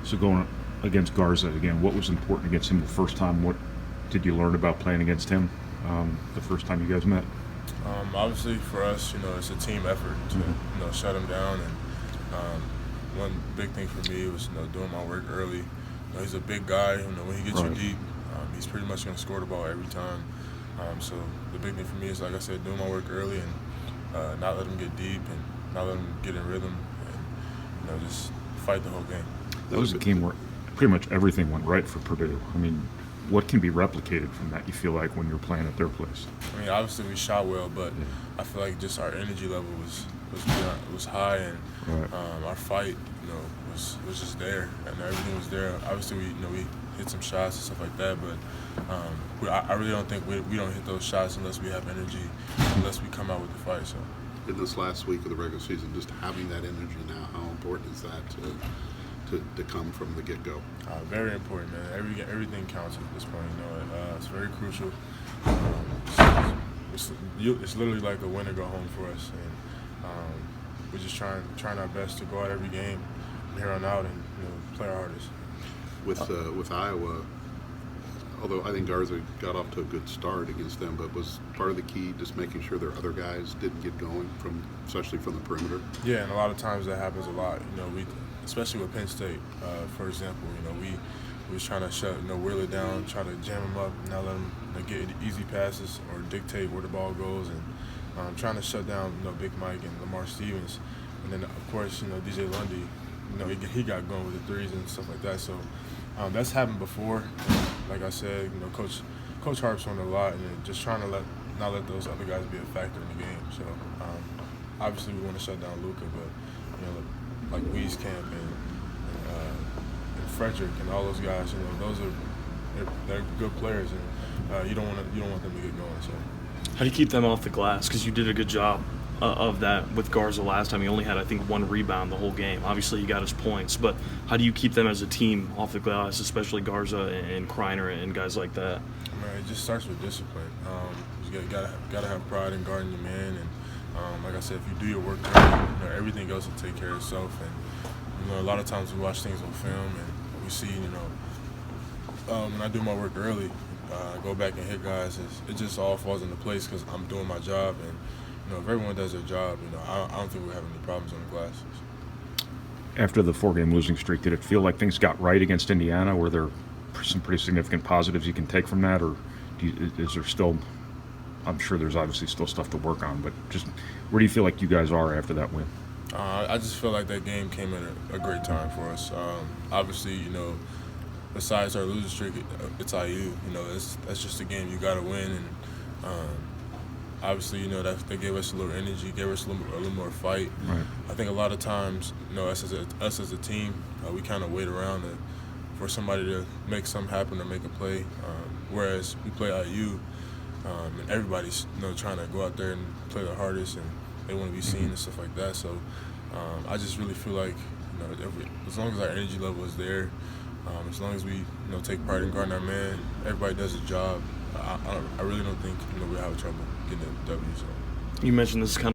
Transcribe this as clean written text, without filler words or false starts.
So going against Garza again, what was important against him the first time? What did you learn about playing against him the first time you guys met? Obviously, for us, it's a team effort to shut him down. And one big thing for me was doing my work early. He's a big guy. When he gets you deep, he's pretty much going to score the ball every time. So the big thing for me is, like I said, doing my work early and not let him get deep and not let him get in rhythm and just fight the whole game. That was a game where pretty much everything went right for Purdue. I mean, what can be replicated from that, you feel like, when you're playing at their place? I mean, obviously we shot well, but I feel like just our energy level was high, and our fight, was just there, and everything was there. Obviously, we hit some shots and stuff like that, but I really don't think we don't hit those shots unless we have energy, unless we come out with the fight. So, in this last week of the regular season, just having that energy now, how important is that to come from the get-go? Very important, man. Everything counts at this point. It's very crucial. It's literally like a win or go home for us, and we're just trying our best to go out every game from here on out and play our hardest. With Iowa, although I think Garza got off to a good start against them, but was part of the key just making sure their other guys didn't get going especially from the perimeter? Yeah, and a lot of times that happens a lot. Especially with Penn State, for example, we was trying to shut Wheeler down, try to jam him up, not let him get easy passes or dictate where the ball goes, and trying to shut down Big Mike and Lamar Stevens, and then of course DJ Lundy, he got going with the threes and stuff like that. So that's happened before. Like I said, Coach harps on it a lot, and just trying to not let those other guys be a factor in the game. So obviously we want to shut down Luka, but like Wieskamp and Frederick and all those guys, they're good players, and you don't want them to get going. So how do you keep them off the glass? Because you did a good job of that with Garza last time. He only had, I think, one rebound the whole game. Obviously, he got his points, but how do you keep them as a team off the glass, especially Garza and Kreiner and guys like that? Man, it just starts with discipline. You gotta have pride in guarding your man, and like I said, if you do your work right, everything else will take care of itself. And a lot of times we watch things on film and we see, when I do my work early, go back and hit guys, it just all falls into place because I'm doing my job. And if everyone does their job, I don't think we'll have any problems on the glass. After the 4-game losing streak, did it feel like things got right against Indiana? Were there some pretty significant positives you can take from that, or is there still? I'm sure there's obviously still stuff to work on, but just where do you feel like you guys are after that win? I just feel like that game came at a great time for us. Obviously, besides our losing streak, it's IU. That's just a game you got to win, and obviously, that they gave us a little energy, gave us a little more fight. Right. I think a lot of times, us as a team, we kind of wait around for somebody to make something happen or make a play. Whereas we play IU, and everybody's trying to go out there and play their hardest, and they want to be seen and stuff like that. So I just really feel like as long as our energy level is there, as long as we take pride in guarding our man, everybody does a job. I really don't think we'll have trouble getting a W. So You mentioned this is kind